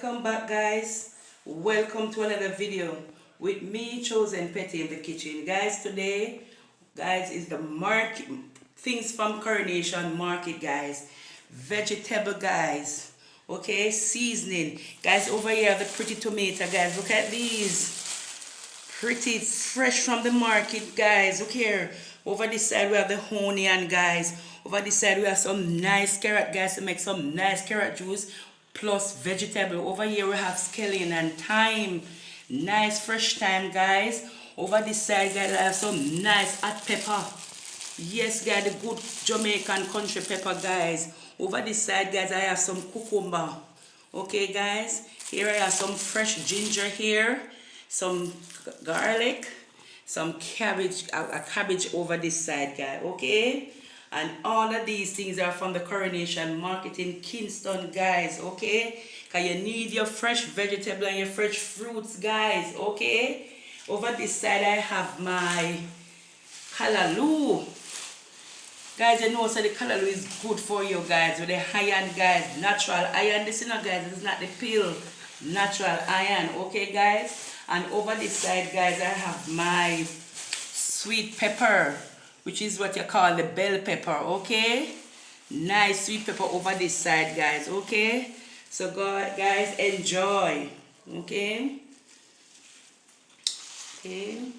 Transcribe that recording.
Welcome back, guys. Welcome to another video with me, Chosen Petty, in the kitchen. Guys, today, guys, is the market, things from Coronation Market, guys. Vegetable, guys. Okay, seasoning. Guys, over here, the pretty tomato, guys. Look at these. Pretty fresh from the market, guys. Look here. Over this side, we have the onion, guys. Over this side, we have some nice carrot, guys, to make some nice carrot juice plus vegetable. Over here, we have scallion and thyme. Nice fresh thyme, guys. Over this side, guys, I have some nice hot pepper. Yes, guys, the good Jamaican country pepper, guys. Over this side, guys, I have some cucumber. Okay, guys. Here I have some fresh ginger here. Some garlic. Some cabbage. A cabbage over this side, guys. Okay. And all of these things are from the Coronation Market in Kingston, guys. Okay. Because you need your fresh vegetable and your fresh fruits, guys. Okay. Over this side, I have my callaloo. Guys, you know, so the callaloo is good for you, guys. With the iron, guys. Natural iron. This is not, guys. This is not the pill. Natural iron. Okay, guys. And over this side, guys, I have my sweet pepper, which is what you call the bell pepper. Okay. Nice sweet pepper over this side, guys. Okay. So, guys, enjoy. Okay. Okay.